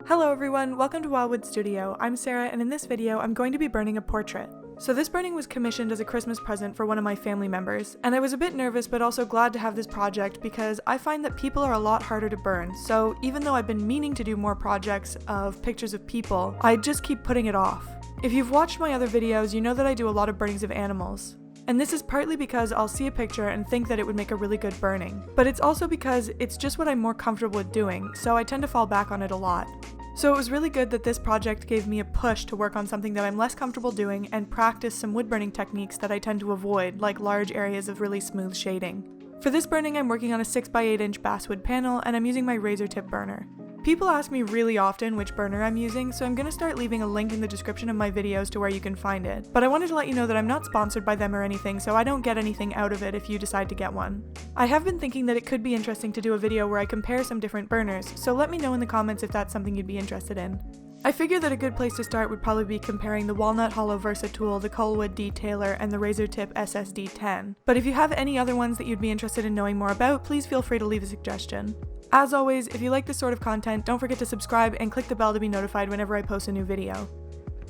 Hello everyone, welcome to Wildwood Studio. I'm Sarah, and in this video I'm going to be burning a portrait. So this burning was commissioned as a Christmas present for one of my family members, and I was a bit nervous but also glad to have this project because I find that people are a lot harder to burn, so even though I've been meaning to do more projects of pictures of people, I just keep putting it off. If you've watched my other videos, you know that I do a lot of burnings of animals. And this is partly because I'll see a picture and think that it would make a really good burning, but it's also because it's just what I'm more comfortable with doing, so I tend to fall back on it a lot. So it was really good that this project gave me a push to work on something that I'm less comfortable doing and practice some wood burning techniques that I tend to avoid, like large areas of really smooth shading. For this burning, I'm working on a 6x8 inch basswood panel, and I'm using my razor tip burner. People ask me really often which burner I'm using, so I'm going to start leaving a link in the description of my videos to where you can find it. But I wanted to let you know that I'm not sponsored by them or anything, so I don't get anything out of it if you decide to get one. I have been thinking that it could be interesting to do a video where I compare some different burners, so let me know in the comments if that's something you'd be interested in. I figured that a good place to start would probably be comparing the Walnut Hollow Versatool, the Colwood Detailer, and the Razor Tip SSD10. But if you have any other ones that you'd be interested in knowing more about, please feel free to leave a suggestion. As always, if you like this sort of content, don't forget to subscribe and click the bell to be notified whenever I post a new video.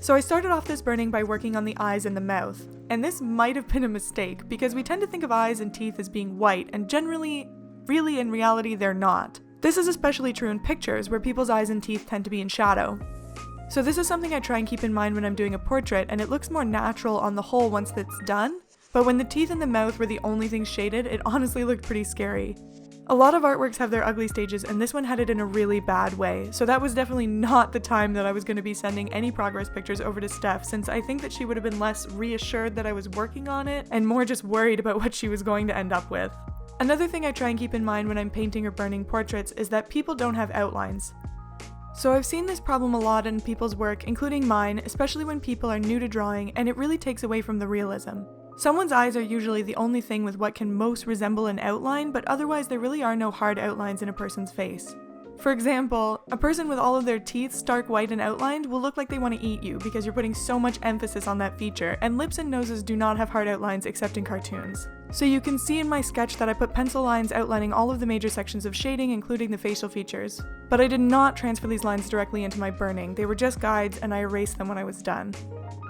So I started off this burning by working on the eyes and the mouth, and this might have been a mistake because we tend to think of eyes and teeth as being white, and generally, really in reality, they're not. This is especially true in pictures where people's eyes and teeth tend to be in shadow. So this is something I try and keep in mind when I'm doing a portrait, and it looks more natural on the whole once it's done, but when the teeth and the mouth were the only things shaded, it honestly looked pretty scary. A lot of artworks have their ugly stages, and this one had it in a really bad way, so that was definitely not the time that I was going to be sending any progress pictures over to Steph, since I think that she would have been less reassured that I was working on it, and more just worried about what she was going to end up with. Another thing I try and keep in mind when I'm painting or burning portraits is that people don't have outlines. So I've seen this problem a lot in people's work, including mine, especially when people are new to drawing, and it really takes away from the realism. Someone's eyes are usually the only thing with what can most resemble an outline, but otherwise there really are no hard outlines in a person's face. For example, a person with all of their teeth stark white and outlined will look like they want to eat you because you're putting so much emphasis on that feature, and lips and noses do not have hard outlines except in cartoons. So you can see in my sketch that I put pencil lines outlining all of the major sections of shading, including the facial features. But I did not transfer these lines directly into my burning, they were just guides and I erased them when I was done.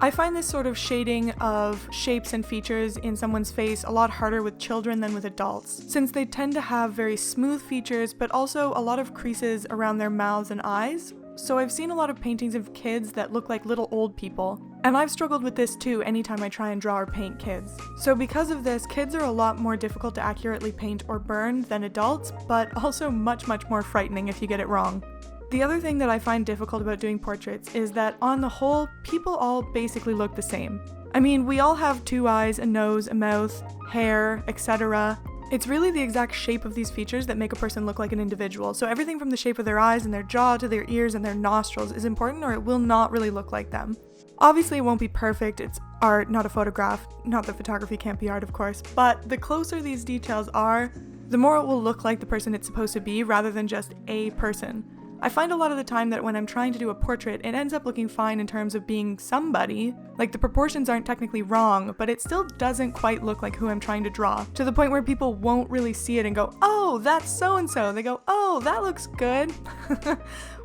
I find this sort of shading of shapes and features in someone's face a lot harder with children than with adults, since they tend to have very smooth features but also a lot of creases around their mouths and eyes. So I've seen a lot of paintings of kids that look like little old people, and I've struggled with this too anytime I try and draw or paint kids. So because of this, kids are a lot more difficult to accurately paint or burn than adults, but also much more frightening if you get it wrong. The other thing that I find difficult about doing portraits is that on the whole, people all basically look the same. I mean, we all have two eyes, a nose, a mouth, hair, etc. It's really the exact shape of these features that make a person look like an individual, so everything from the shape of their eyes and their jaw to their ears and their nostrils is important or it will not really look like them. Obviously it won't be perfect, it's art, not a photograph, not that photography can't be art of course, but the closer these details are, the more it will look like the person it's supposed to be rather than just a person. I find a lot of the time that when I'm trying to do a portrait, it ends up looking fine in terms of being somebody. Like the proportions aren't technically wrong, but it still doesn't quite look like who I'm trying to draw, to the point where people won't really see it and go, oh, that's so-and-so. They go, oh, that looks good,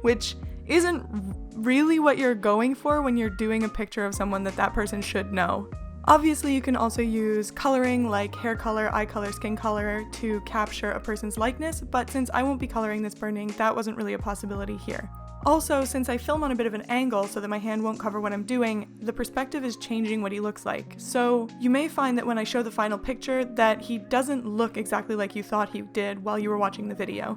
which isn't really what you're going for when you're doing a picture of someone that person should know. Obviously, you can also use coloring like hair color, eye color, skin color to capture a person's likeness, but since I won't be coloring this burning, that wasn't really a possibility here. Also, since I film on a bit of an angle so that my hand won't cover what I'm doing, the perspective is changing what he looks like. So you may find that when I show the final picture that he doesn't look exactly like you thought he did while you were watching the video.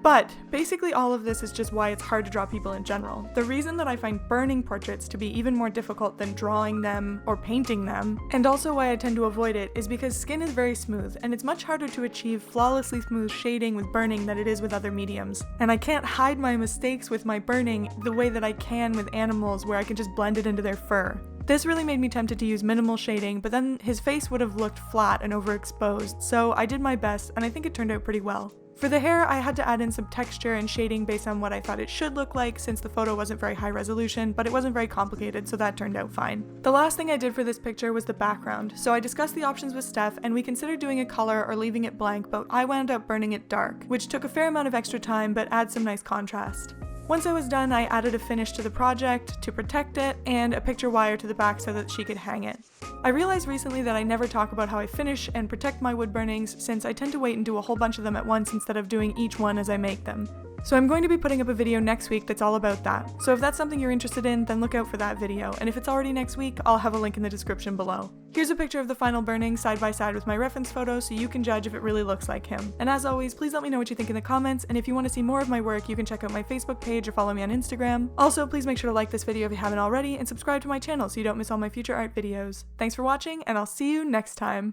But basically all of this is just why it's hard to draw people in general. The reason that I find burning portraits to be even more difficult than drawing them or painting them, and also why I tend to avoid it, is because skin is very smooth, and it's much harder to achieve flawlessly smooth shading with burning than it is with other mediums. And I can't hide my mistakes with my burning the way that I can with animals where I can just blend it into their fur. This really made me tempted to use minimal shading, but then his face would have looked flat and overexposed, so I did my best and I think it turned out pretty well. For the hair, I had to add in some texture and shading based on what I thought it should look like since the photo wasn't very high resolution, but it wasn't very complicated, so that turned out fine. The last thing I did for this picture was the background, so I discussed the options with Steph and we considered doing a color or leaving it blank, but I wound up burning it dark, which took a fair amount of extra time but adds some nice contrast. Once I was done, I added a finish to the project to protect it and a picture wire to the back so that she could hang it. I realized recently that I never talk about how I finish and protect my wood burnings since I tend to wait and do a whole bunch of them at once instead of doing each one as I make them. So I'm going to be putting up a video next week that's all about that. So if that's something you're interested in, then look out for that video, and if it's already next week, I'll have a link in the description below. Here's a picture of the final burning side by side with my reference photo so you can judge if it really looks like him. And as always, please let me know what you think in the comments, and if you want to see more of my work, you can check out my Facebook page or follow me on Instagram. Also, please make sure to like this video if you haven't already, and subscribe to my channel so you don't miss all my future art videos. Thanks for watching, and I'll see you next time!